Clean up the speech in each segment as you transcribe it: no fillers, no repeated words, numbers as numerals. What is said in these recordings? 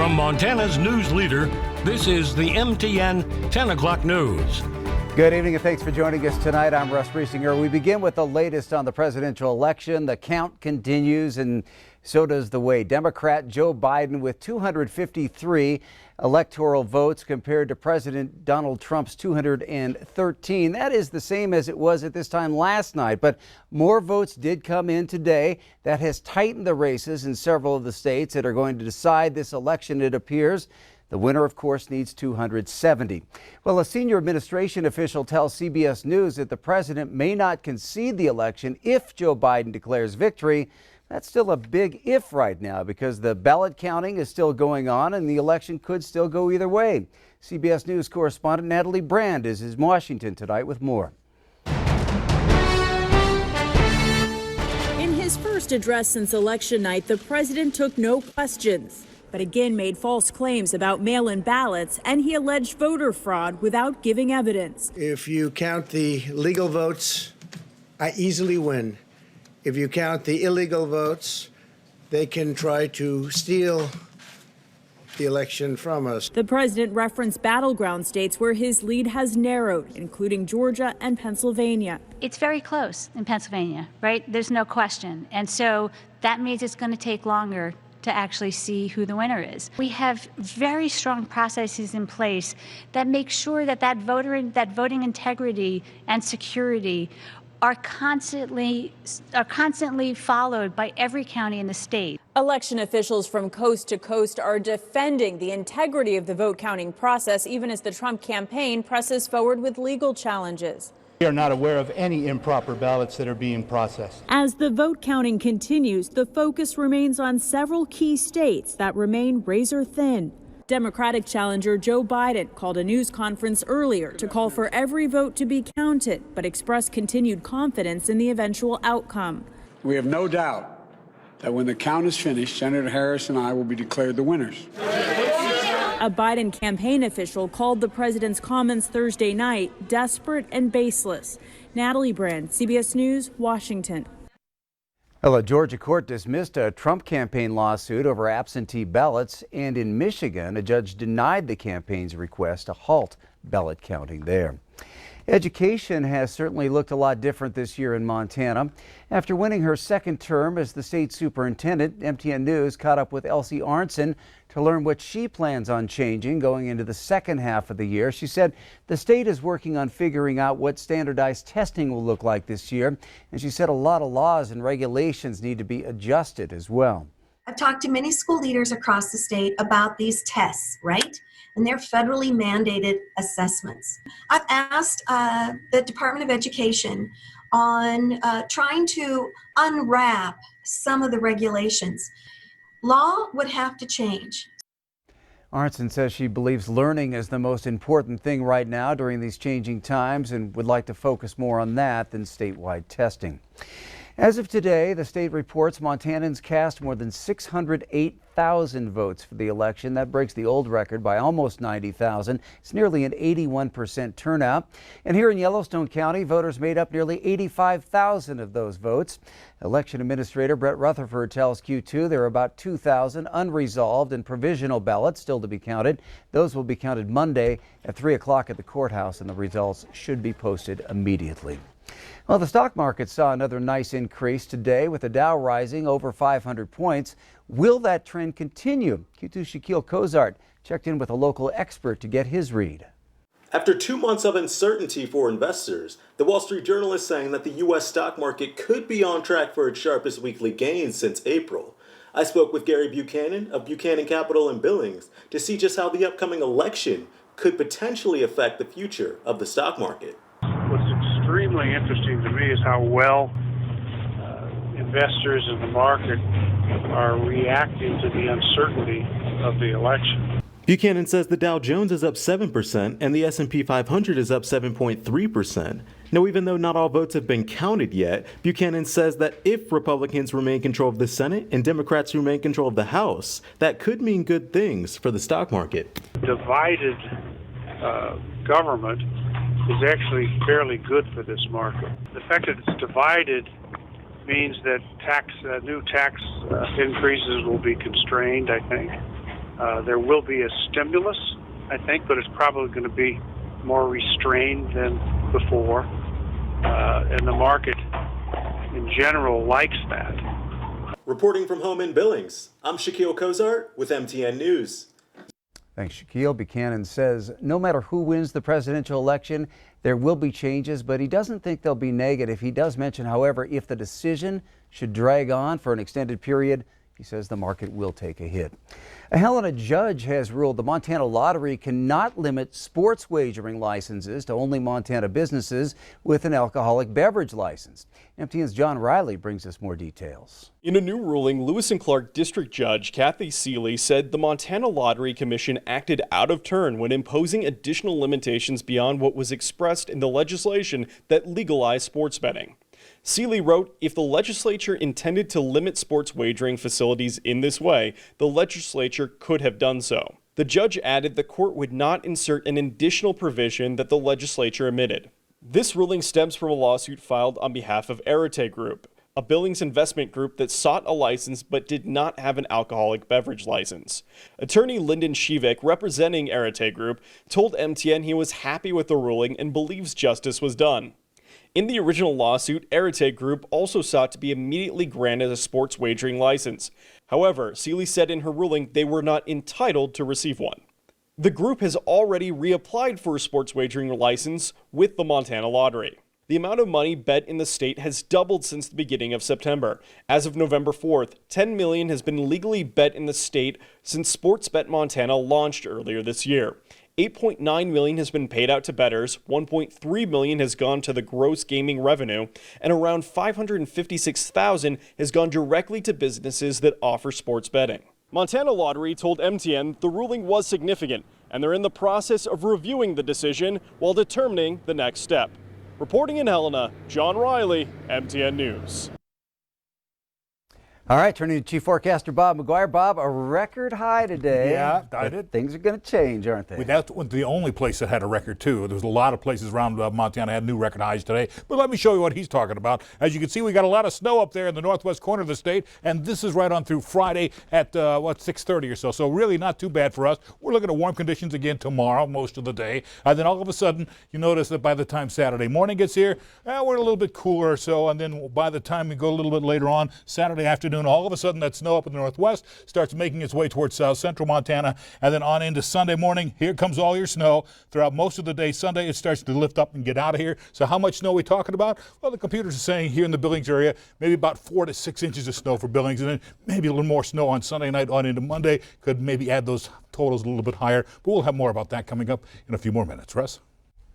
From Montana's news leader, this is the MTN 10 o'clock news. Good evening and thanks for joining us tonight. I'm Russ Riesinger. We begin with the latest on the presidential election. The count continues and so does the way. Democrat Joe Biden with 253 electoral votes compared to President Donald Trump's 213. That is the same as it was at this time last night, but more votes did come in today. That has tightened the races in several of the states that are going to decide this election, it appears. The winner, of course, needs 270. Well, a senior administration official tells CBS News that the president may not concede the election if Joe Biden declares victory. That's still a big if right now because the ballot counting is still going on and the election could still go either way. CBS News correspondent Natalie Brand is in Washington tonight with more. In his first address since election night, the president took no questions, but again made false claims about mail-in ballots, and he alleged voter fraud without giving evidence. If you count the legal votes, I easily win. If you count the illegal votes, they can try to steal the election from us. The president referenced battleground states where his lead has narrowed, including Georgia and Pennsylvania. It's very close in Pennsylvania, right? There's no question. And so that means it's going to take longer to actually see who the winner is. We have very strong processes in place that make sure that voting integrity and security are constantly followed by every county in the state. Election officials from coast to coast are defending the integrity of the vote counting process, even as the Trump campaign presses forward with legal challenges. We are not aware of any improper ballots that are being processed. As the vote counting continues, the focus remains on several key states that remain razor thin. Democratic challenger Joe Biden called a news conference earlier to call for every vote to be counted, but expressed continued confidence in the eventual outcome. We have no doubt that when the count is finished, Senator Harris and I will be declared the winners. A Biden campaign official called the president's comments Thursday night desperate and baseless. Natalie Brand, CBS News, Washington. Well, a Georgia court dismissed a Trump campaign lawsuit over absentee ballots, and in Michigan, a judge denied the campaign's request to halt ballot counting there. Education has certainly looked a lot different this year in Montana. After winning her second term as the state superintendent, MTN News caught up with Elsie Arntzen to learn what she plans on changing going into the second half of the year. She said the state is working on figuring out what standardized testing will look like this year. And she said a lot of laws and regulations need to be adjusted as well. I've talked to many school leaders across the state about these tests, right? And they're federally mandated assessments. I've asked the Department of Education on trying to unwrap some of the regulations. Law would have to change. Arntzen says she believes learning is the most important thing right now during these changing times and would like to focus more on that than statewide testing. As of today, the state reports Montanans cast more than 608,000 votes for the election. That breaks the old record by almost 90,000. It's nearly an 81% turnout. And here in Yellowstone County, voters made up nearly 85,000 of those votes. Election Administrator Brett Rutherford tells Q2 there are about 2,000 unresolved and provisional ballots still to be counted. Those will be counted Monday at 3 o'clock at the courthouse, and the results should be posted immediately. Well, the stock market saw another nice increase today with the Dow rising over 500 points. Will that trend continue? Q2's Shaquille Cozart checked in with a local expert to get his read. After 2 months of uncertainty for investors, the Wall Street Journal is saying that the U.S. stock market could be on track for its sharpest weekly gains since April. I spoke with Gary Buchanan of Buchanan Capital and Billings to see just how the upcoming election could potentially affect the future of the stock market. What's extremely interesting to me is how well investors in the market are reacting to the uncertainty of the election. Buchanan says the Dow Jones is up 7% and the S&P 500 is up 7.3%. Now, even though not all votes have been counted yet, Buchanan says that if Republicans remain control of the Senate and Democrats remain control of the House, that could mean good things for the stock market. Divided government is actually fairly good for this market. The fact that it's divided means that new tax increases will be constrained, I think. There will be a stimulus, I think, but it's probably going to be more restrained than before. And the market in general likes that. Reporting from home in Billings, I'm Shaquille Cozart with MTN News. Thanks, Shaquille. Buchanan says no matter who wins the presidential election, there will be changes, but he doesn't think they'll be negative. He does mention, however, if the decision should drag on for an extended period, he says the market will take a hit. A Helena judge has ruled the Montana Lottery cannot limit sports wagering licenses to only Montana businesses with an alcoholic beverage license. MTN's John Riley brings us more details. In a new ruling, Lewis and Clark District Judge Kathy Seeley said the Montana Lottery Commission acted out of turn when imposing additional limitations beyond what was expressed in the legislation that legalized sports betting. Seeley wrote, if the legislature intended to limit sports wagering facilities in this way, the legislature could have done so. The judge added the court would not insert an additional provision that the legislature omitted. This ruling stems from a lawsuit filed on behalf of Arete Group, a Billings investment group that sought a license but did not have an alcoholic beverage license. Attorney Lyndon Shevik, representing Arete Group, told MTN he was happy with the ruling and believes justice was done. In the original lawsuit, Arete Group also sought to be immediately granted a sports wagering license. However, Seeley said in her ruling they were not entitled to receive one. The group has already reapplied for a sports wagering license with the Montana Lottery. The amount of money bet in the state has doubled since the beginning of September. As of November 4th, $10 million has been legally bet in the state since Sportsbet Montana launched earlier this year. $8.9 million has been paid out to bettors, $1.3 million has gone to the gross gaming revenue, and around $556,000 has gone directly to businesses that offer sports betting. Montana Lottery told MTN the ruling was significant, and they're in the process of reviewing the decision while determining the next step. Reporting in Helena, John Riley, MTN News. All right, turning to Chief Forecaster Bob McGuire. Bob, a record high today. Yeah, I did. Things are going to change, aren't they? That was the only place that had a record, too. There was a lot of places around Montana had new record highs today. But let me show you what he's talking about. As you can see, we got a lot of snow up there in the northwest corner of the state, and this is right on through Friday at, 6:30 or so. So really not too bad for us. We're looking at warm conditions again tomorrow, most of the day. And then all of a sudden, you notice that by the time Saturday morning gets here, we're a little bit cooler or so. And then by the time we go a little bit later on, Saturday afternoon, all of a sudden that snow up in the northwest starts making its way towards south central Montana, and then on into Sunday morning, here comes all your snow. Throughout most of the day Sunday, it starts to lift up and get out of here. So how much snow are we talking about? Well, the computers are saying here in the Billings area, maybe about 4 to 6 inches of snow for Billings, and then maybe a little more snow on Sunday night on into Monday. Could maybe add those totals a little bit higher, but we'll have more about that coming up in a few more minutes. Russ?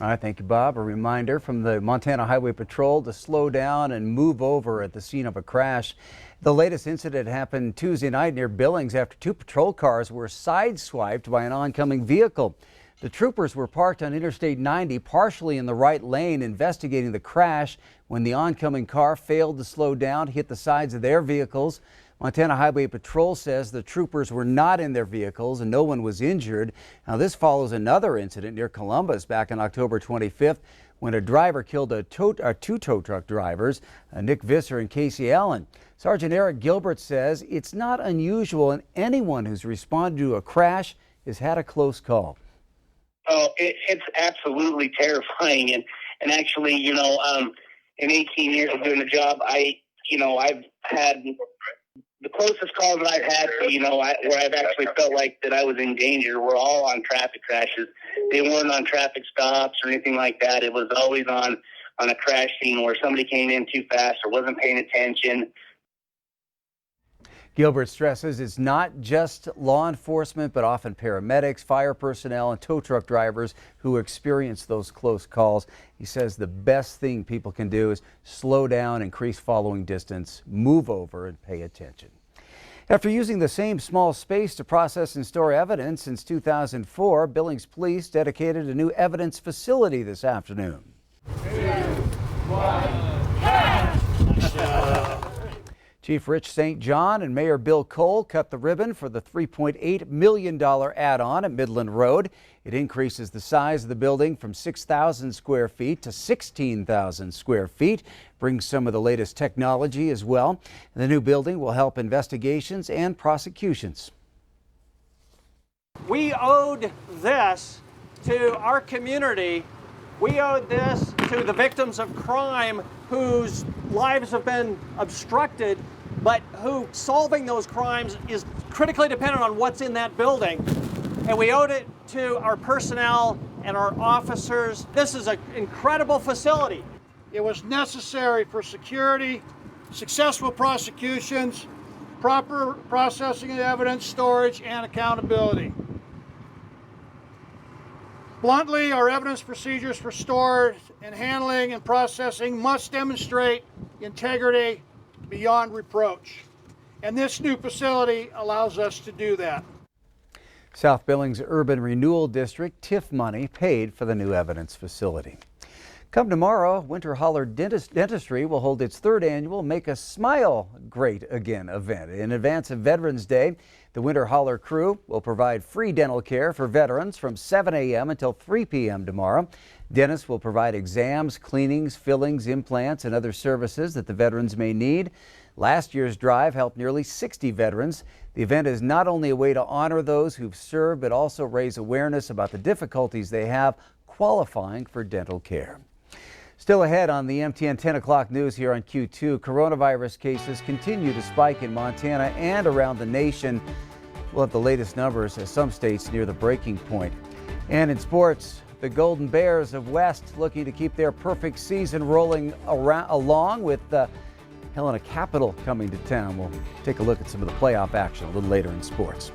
All right, thank you, Bob. A reminder from the Montana Highway Patrol to slow down and move over at the scene of a crash. The latest incident happened Tuesday night near Billings after 2 patrol cars were sideswiped by an oncoming vehicle. The troopers were parked on Interstate 90, partially in the right lane, investigating the crash when the oncoming car failed to slow down, hit the sides of their vehicles. Montana Highway Patrol says the troopers were not in their vehicles and no one was injured. Now, this follows another incident near Columbus back on October 25th when a driver killed two tow truck drivers, Nick Visser and Casey Allen. Sergeant Eric Gilbert says it's not unusual and anyone who's responded to a crash has had a close call. Oh, it's absolutely terrifying. And actually, in 18 years of doing the job, I've had the closest calls that I've had, where I've actually felt like that I was in danger were all on traffic crashes. They weren't on traffic stops or anything like that. It was always on a crash scene where somebody came in too fast or wasn't paying attention. Gilbert stresses it's not just law enforcement, but often paramedics, fire personnel, and tow truck drivers who experience those close calls. He says the best thing people can do is slow down, increase following distance, move over, and pay attention. After using the same small space to process and store evidence since 2004, Billings Police dedicated a new evidence facility this afternoon. 2, 1, Chief Rich St. John and Mayor Bill Cole cut the ribbon for the $3.8 million add-on at Midland Road. It increases the size of the building from 6,000 square feet to 16,000 square feet, brings some of the latest technology as well. The new building will help investigations and prosecutions. We owed this to our community. We owed this to the victims of crime whose lives have been obstructed, but who solving those crimes is critically dependent on what's in that building. And we owed it to our personnel and our officers. This is an incredible facility. It was necessary for security, successful prosecutions, proper processing of evidence, storage, and accountability. Bluntly, our evidence procedures for storage and handling and processing must demonstrate integrity beyond reproach. And this new facility allows us to do that. South Billings Urban Renewal District TIF money paid for the new evidence facility. Come tomorrow, Winter Holler Dentistry will hold its third annual Make Us Smile Great Again event. In advance of Veterans Day, the Winter Holler crew will provide free dental care for veterans from 7 a.m. until 3 p.m. tomorrow. Dentists will provide exams, cleanings, fillings, implants, and other services that the veterans may need. Last year's drive helped nearly 60 veterans. The event is not only a way to honor those who've served, but also raise awareness about the difficulties they have qualifying for dental care. Still ahead on the MTN 10 o'clock news here on Q2, coronavirus cases continue to spike in Montana and around the nation. We'll have the latest numbers as some states near the breaking point. And in sports, the Golden Bears of West looking to keep their perfect season rolling along with Helena Capital coming to town. We'll take a look at some of the playoff action a little later in sports.